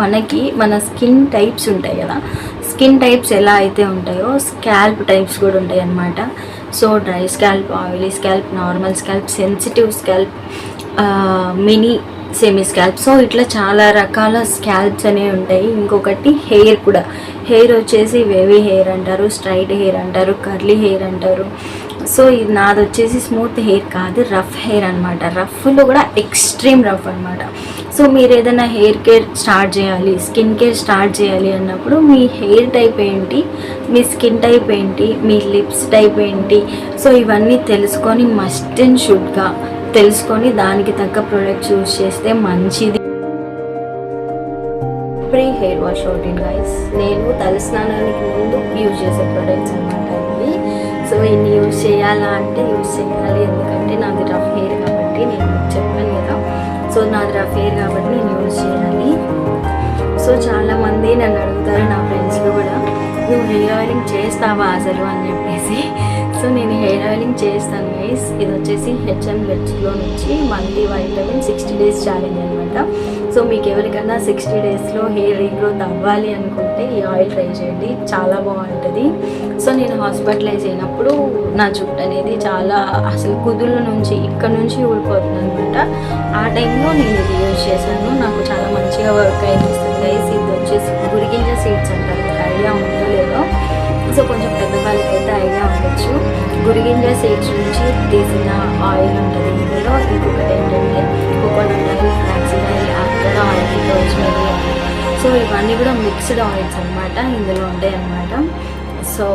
మనకి మన skin types ఉంటాయి కదా, స్కిన్ టైప్స్ ఎలా అయితే ఉంటాయో స్కాల్ప్ టైప్స్ కూడా ఉంటాయి అన్నమాట. So dry scalp, oily scalp, normal scalp, sensitive scalp, mini semi scalp. So ఇట్లా చాలా రకాల స్కాల్ప్స్ అనేవి ఉంటాయి. ఇంకొకటి హెయిర్ కూడా, హెయిర్ వచ్చేసి వేవీ హెయిర్ అంటారు, స్ట్రైట్ హెయిర్ అంటారు, కర్లీ హెయిర్ అంటారు. సో ఇది నాది వచ్చేసి స్మూత్ హెయిర్ కాదు, రఫ్ హెయిర్ అనమాట. రఫ్లో కూడా ఎక్స్ట్రీమ్ రఫ్ అనమాట. సో మీరు ఏదైనా హెయిర్ కేర్ స్టార్ట్ చేయాలి, స్కిన్ కేర్ స్టార్ట్ చేయాలి అన్నప్పుడు మీ హెయిర్ టైప్ ఏంటి, మీ స్కిన్ టైప్ ఏంటి, మీ లిప్స్ టైప్ ఏంటి, సో ఇవన్నీ తెలుసుకొని మస్ట్ అండ్ షుడ్గా తెలుసుకొని దానికి తగ్గ ప్రోడక్ట్స్ యూజ్ చేస్తే మంచిది. Pre hair wash routine guys, నేను తలస్నానానికి ముందు యూజ్ చేసే ప్రొడక్ట్స్ అనమాట ఇవి. సో ఇన్ని యూజ్ చేయాలా అంటే యూజ్ చేయాలి, ఎందుకంటే నాది రఫ్ హెయిర్ కాబట్టి, నేను చెప్పాను కదా. సో నాది రఫ్ హెయిర్ కాబట్టి నేను యూజ్ చేయాలి. సో చాలామంది నన్ను అడుగుతారు, నా ఫ్రెండ్స్లో కూడా, నువ్వు హెయిర్ ఆయిలింగ్ చేస్తావా అసలు అని చెప్పేసి. సో నేను హెయిర్ ఆయిలింగ్ చేస్తాను గైస్. ఇది వచ్చేసి హెచ్ఎం వెబ్స్లో నుంచి మల్టీ వైటమిన్ 60 days ఛాలెంజ్ అనమాట. సో మీకు ఎవరికైనా 60 daysలో హెయిర్ రీగ్రోత్ అవ్వాలి అనుకుంటే ఈ ఆయిల్ ట్రై చేయండి, చాలా బాగుంటుంది. సో నేను హాస్పిటలైజ్ అయినప్పుడు నా జుట్టు అనేది చాలా అసలు కుదుళ్ళ నుంచి ఇక్కడ నుంచి ఊడిపోతుంది అనమాట. ఆ టైంలో నేను ఇది యూజ్ చేశాను, నాకు చాలా మంచిగా వర్క్ అనిపిస్తుంది గైస్. ఇది వచ్చేసి గురిగింజ సీడ్స్ అంటారు, మీకు ఐడియా ఉందో లేదో. సో కొంచెం పెద్దవాళ్ళకైతే ఐడియా ఉండొచ్చు. గురిగింజ సీడ్స్ నుంచి తీసిన ఆయిల్ ఉంటుంది ఇందులో. ఇంకొకటి ఏంటంటే coconut oil, flaxseed oil, after oil, rosemary oil. So ఇవన్నీ కూడా మిక్స్డ్ ఆయిల్స్ అనమాట ఇందులో ఉంటాయి అన్నమాట. సో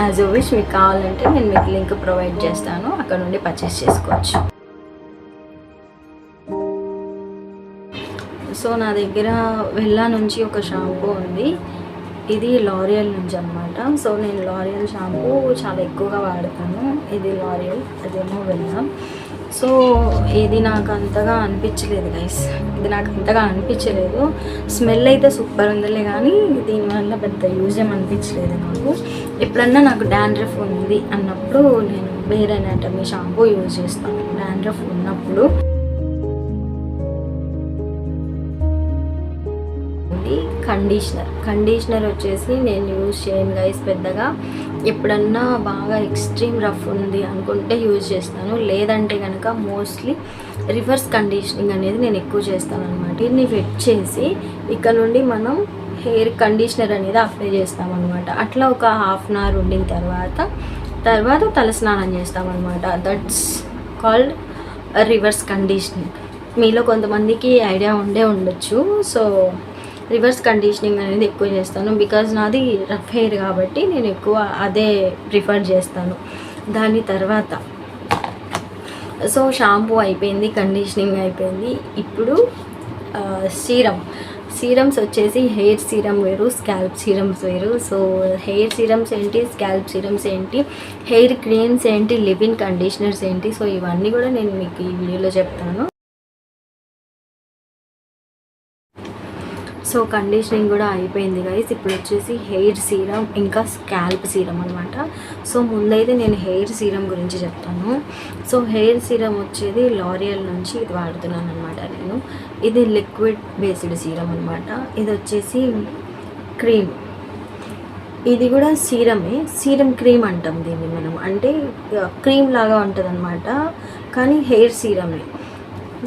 యాజ్ యూ విష్, మీకు కావాలంటే నేను మీకు లింక్ ప్రొవైడ్ చేస్తాను, అక్కడ నుండి పర్చేస్ చేసుకోవచ్చు. సో నా దగ్గర వెల్లా నుంచి ఒక షాంపూ ఉంది, ఇది లారియల్ నుంచి అనమాట. సో నేను లారియల్ షాంపూ చాలా ఎక్కువగా వాడతాను. ఇది లారియల్, అదేమో వెల్లా. సో ఇది నాకు అంతగా అనిపించలేదు గైస్, ఇది నాకు అంతగా అనిపించలేదు. స్మెల్ అయితే సూపర్ ఉందిలే, కానీ దీనివల్ల పెద్ద యూజ్ ఏం అనిపించలేదు నాకు. ఎప్పుడన్నా నాకు డాండ్రఫ్ ఉంది అన్నప్పుడు నేను వేరే అనాటమీ షాంపూ యూజ్ చేస్తాను, డాండ్రఫ్ ఉన్నప్పుడు. కండిషనర్ వచ్చేసి నేను యూజ్ చేయను గైస్ పెద్దగా. ఎప్పుడన్నా బాగా ఎక్స్ట్రీమ్ రఫ్ ఉంది అనుకుంటే యూజ్ చేస్తాను, లేదంటే కనుక మోస్ట్లీ రివర్స్ కండిషనింగ్ అనేది నేను ఎక్కువ చేస్తాను అనమాట. దీన్ని వెట్ చేసి ఇక్కడ నుండి మనం హెయిర్ కండిషనర్ అనేది అప్లై చేస్తామన్నమాట. అట్లా ఒక హాఫ్ అన్ అవర్ ఉండిన తర్వాత తలస్నానం చేస్తామన్నమాట. That's called reverse conditioning. మీలో కొంతమందికి ఐడియా ఉండొచ్చు. సో రివర్స్ కండిషనింగ్ అనేది ఎక్కువ చేస్తాను, బికాజ్ నాది రఫ్ హెయిర్ కాబట్టి నేను ఎక్కువ అదే ప్రిఫర్ చేస్తాను. దాని తర్వాత సో షాంపూ అయిపోయింది, కండిషనింగ్ అయిపోయింది. ఇప్పుడు సీరమ్స్ వచ్చేసి హెయిర్ సీరం వేరు, స్కాల్ప్ సీరమ్స్ వేరు. సో హెయిర్ సీరమ్స్ ఏంటి, స్కాల్ప్ సీరమ్స్ ఏంటి, హెయిర్ క్రీమ్స్ ఏంటి, లివ్-ఇన్ కండిషనర్స్ ఏంటి, సో ఇవన్నీ కూడా నేను మీకు ఈ వీడియోలో చెప్తాను. సో కండిషనింగ్ కూడా అయిపోయింది గైస్. ఇప్పుడు వచ్చేసి హెయిర్ సీరం ఇంకా స్కాల్ప్ సీరం అనమాట. సో ముందైతే నేను హెయిర్ సీరం గురించి చెప్తాను. సో హెయిర్ సీరం వచ్చేది లారియల్ నుంచి ఇది వాడుతున్నాను అనమాట నేను. ఇది లిక్విడ్ బేస్డ్ సీరం అనమాట. ఇది వచ్చేసి క్రీమ్, ఇది కూడా సీరమే, సీరం క్రీమ్ అంటాం దీన్ని మనం. అంటే క్రీమ్ లాగా ఉంటుంది అనమాట, కానీ హెయిర్ సీరమే.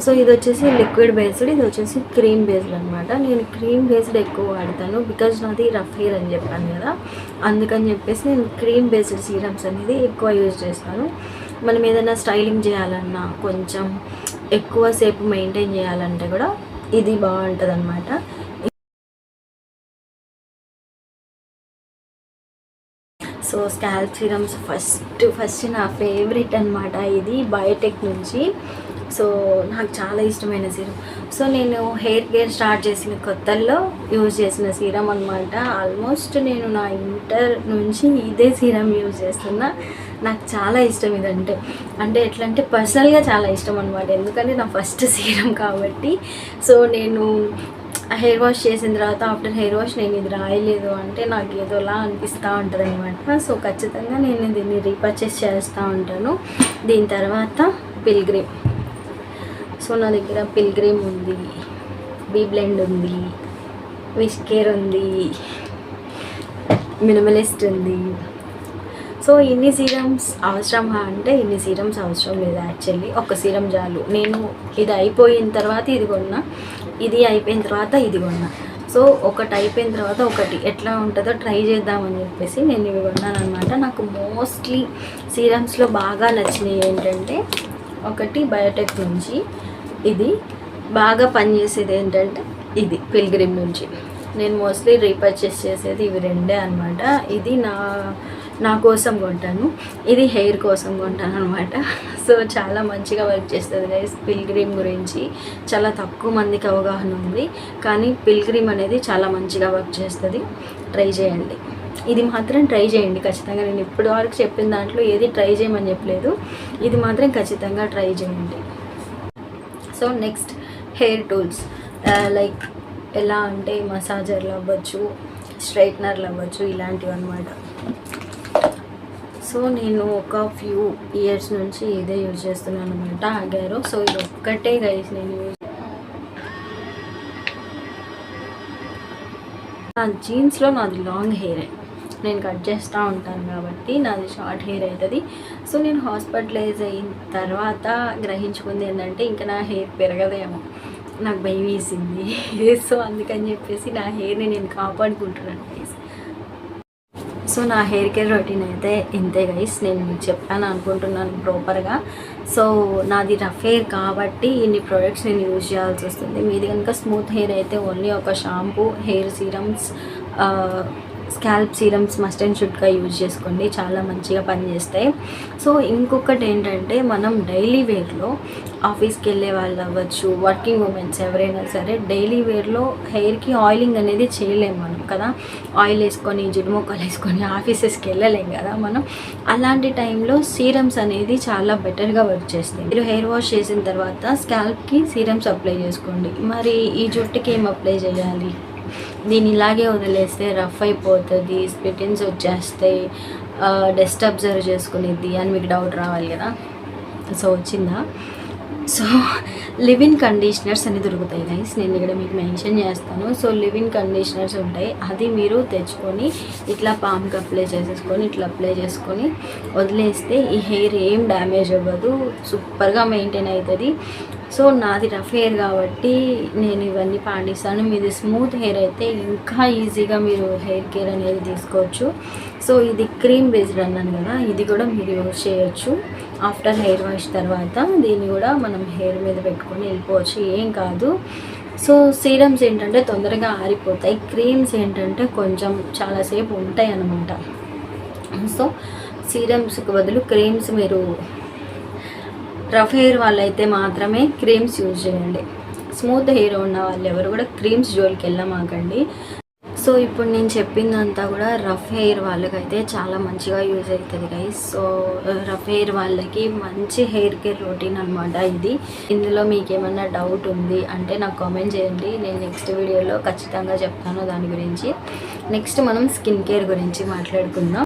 సో ఇది వచ్చేసి లిక్విడ్ బేస్డ్, ఇది వచ్చేసి క్రీమ్ బేస్డ్ అనమాట. నేను క్రీమ్ బేస్డ్ ఎక్కువ వాడతాను, బికాజ్ నాది రఫ్ హెయిర్ అని చెప్పాను కదా, అందుకని చెప్పేసి నేను క్రీమ్ బేస్డ్ సీరమ్స్ అనేది ఎక్కువ యూజ్ చేస్తాను. మనం ఏదైనా స్టైలింగ్ చేయాలన్నా, కొంచెం ఎక్కువసేపు మెయింటైన్ చేయాలంటే కూడా ఇది బాగుంటుంది అనమాట. సో స్కాల్ప్ సీరమ్స్ ఫస్ట్ నా ఫేవరెట్ అనమాట. ఇది బయోటెక్ నుంచి. సో నాకు చాలా ఇష్టమైన సీరం. సో నేను హెయిర్ కేర్ స్టార్ట్ చేసిన కొత్తల్లో యూజ్ చేసిన సీరం అనమాట. ఆల్మోస్ట్ నేను నా ఇంటర్ నుంచి ఇదే సీరం యూజ్ చేస్తున్నా. నాకు చాలా ఇష్టం ఇదంటే. అంటే ఎట్లా అంటే పర్సనల్గా చాలా ఇష్టం అనమాట, ఎందుకంటే నా ఫస్ట్ సీరం కాబట్టి. సో నేను హెయిర్ వాష్ చేసిన తర్వాత ఆఫ్టర్ హెయిర్ వాష్ నేను ఇది రాయలేదు అంటే నాకు ఏదోలా అనిపిస్తూ ఉంటుంది అనమాట. సో ఖచ్చితంగా నేను దీన్ని రీపర్చేస్ చేస్తూ ఉంటాను. దీని తర్వాత పిల్గ్రిమ్. సో నా దగ్గర పిల్గ్రిమ్ ఉంది, బీ బ్లెండ్ ఉంది, విష్ కేర్ ఉంది, మినిమలిస్ట్ ఉంది. సో ఇన్ని సీరమ్స్ అవసరమా అంటే ఇన్ని సీరమ్స్ అవసరం లేదు. యాక్చువల్లీ ఒక సీరం చాలు. నేను ఇది అయిపోయిన తర్వాత ఇది కొన్నా, ఇది అయిపోయిన తర్వాత ఇది కొన్నా. సో ఒకటి అయిపోయిన తర్వాత ఒకటి ఎట్లా ఉంటుందో ట్రై చేద్దామని చెప్పేసి నేను ఇవి కొన్నాను అనమాట. నాకు మోస్ట్లీ సీరమ్స్లో బాగా నచ్చినవి ఏంటంటే, ఒకటి బయోటెక్ నుంచి ఇది బాగా పనిచేసేది ఏంటంటే ఇది పిల్గ్రిమ్ నుంచి. నేను మోస్ట్లీ రీపర్చేస్ చేసేది ఇవి రెండే అనమాట. ఇది నా కోసం కొంటాను, ఇది హెయిర్ కోసం కొంటాను అనమాట. సో చాలా మంచిగా వర్క్ చేస్తుంది గైస్. పిల్గ్రిమ్ గురించి చాలా తక్కువ మందికి అవగాహన ఉంది, కానీ పిల్గ్రిమ్ అనేది చాలా మంచిగా వర్క్ చేస్తుంది. ట్రై చేయండి, ఇది మాత్రం ట్రై చేయండి ఖచ్చితంగా. నేను ఇప్పటి వరకు చెప్పిన దాంట్లో ఏది ట్రై చేయమని చెప్పలేదు, ఇది మాత్రం ఖచ్చితంగా ట్రై చేయండి. So next hair tools, like ఎలా అంటే మసాజర్లు అవ్వచ్చు, స్ట్రైట్నర్లు అవ్వచ్చు, ఇలాంటివి అనమాట. సో నేను ఒక ఫ్యూ ఇయర్స్ నుంచి ఇదే యూజ్ చేస్తున్నాను అనమాట, ఆగారు. సో ఇది ఒక్కటే గైస్ నేను నా జీన్స్లో నాది లాంగ్ హెయిర్, నేను కట్ చేస్తూ ఉంటాను కాబట్టి నాది షార్ట్ హెయిర్ అవుతుంది. సో నేను హాస్పిటలైజ్ అయిన తర్వాత గ్రహించుకుంది ఏంటంటే, ఇంకా నా హెయిర్ పెరగదేమో, నాకు భయం వేసింది. సో అందుకని చెప్పేసి నా హెయిర్ని నేను కాపాడుకుంటున్నాను గైస్. సో నా హెయిర్ కేర్ రొటీన్ అయితే ఇంతే గైస్, నేను మీకు చెప్పాను అనుకుంటున్నాను ప్రాపర్గా. సో నాది రఫ్ హెయిర్ కాబట్టి ఇన్ని ప్రోడక్ట్స్ నేను యూజ్ చేయాల్సి వస్తుంది. మీది కనుక స్మూత్ హెయిర్ అయితే ఓన్లీ ఒక shampoo, hair serums, scalp serums must and షుడ్గా యూజ్ చేసుకోండి, చాలా మంచిగా పనిచేస్తాయి. సో ఇంకొకటి ఏంటంటే, మనం డైలీ వేర్లో ఆఫీస్కి వెళ్ళే వాళ్ళు అవ్వచ్చు, వర్కింగ్ ఉమెన్స్ ఎవరైనా సరే డైలీ వేర్లో హెయిర్కి ఆయిలింగ్ అనేది చేయలేము మనం కదా. ఆయిల్ వేసుకొని జిడ్డు మొక్కలు వేసుకొని ఆఫీసెస్కి వెళ్ళలేం కదా మనం. అలాంటి టైంలో సీరమ్స్ అనేది చాలా బెటర్గా వర్క్ చేస్తాయి. మీరు హెయిర్ వాష్ చేసిన తర్వాత స్కాల్ప్కి సీరమ్స్ అప్లై చేసుకోండి. మరి ఈ జుట్టుకి ఏం అప్లై చేయాలి? దీన్ని ఇలాగే వదిలేస్తే రఫ్ అయిపోతుంది, స్ప్లిటిన్స్ వచ్చేస్తాయి, డస్ట్ అబ్జర్వ్ చేసుకునేది అని మీకు డౌట్ రావాలి కదా. సో వచ్చిందా? సో లివ్-ఇన్ కండిషనర్స్ అని దొరుకుతాయి గైస్, నేను ఇక్కడ మీకు మెన్షన్ చేస్తాను. సో లివ్-ఇన్ కండిషనర్స్ ఉంటాయి, అది మీరు తెచ్చుకొని ఇట్లా పామ్కి అప్లై చేసేసుకొని ఇట్లా అప్లై చేసుకొని వదిలేస్తే ఈ హెయిర్ ఏం డ్యామేజ్ అవ్వదు, సూపర్గా మెయింటైన్ అవుతుంది. సో నాది రఫ్ హెయిర్ కాబట్టి నేను ఇవన్నీ పాటిస్తాను. మీది స్మూత్ హెయిర్ అయితే ఇంకా ఈజీగా మీరు హెయిర్ కేర్ అనేది తీసుకోవచ్చు. సో ఇది క్రీమ్ బేస్డ్ అన్నాను కదా, ఇది కూడా మీరు యూజ్ చేయొచ్చు. ఆఫ్టర్ హెయిర్ వాష్ తర్వాత దీన్ని కూడా మనం హెయిర్ మీద పెట్టుకొని వెళ్ళిపోవచ్చు, ఏం కాదు. సో సీరమ్స్ ఏంటంటే తొందరగా ఆరిపోతాయి, క్రీమ్స్ ఏంటంటే కొంచెం చాలాసేపు ఉంటాయి అన్నమాట. సో సీరమ్స్కి బదులు క్రీమ్స్, మీరు రఫ్ హెయిర్ వాళ్ళైతే మాత్రమే క్రీమ్స్ యూజ్ చేయండి. స్మూత్ హెయిర్ ఉన్న వాళ్ళు ఎవరు కూడా క్రీమ్స్ జోలికి వెళ్ళమాకండి. సో ఇప్పుడు నేను చెప్పిందంతా కూడా రఫ్ హెయిర్ వాళ్ళకైతే చాలా మంచిగా యూజ్ అవుతుంది గైస్. సో రఫ్ హెయిర్ వాళ్ళకి మంచి హెయిర్ కేర్ రొటీన్ అనమాట ఇది. ఇందులో మీకు ఏమన్నా డౌట్ ఉంది అంటే నాకు కామెంట్ చేయండి, నేను నెక్స్ట్ వీడియోలో ఖచ్చితంగా చెప్తాను దాని గురించి. నెక్స్ట్ మనం స్కిన్ కేర్ గురించి మాట్లాడుకుందాం.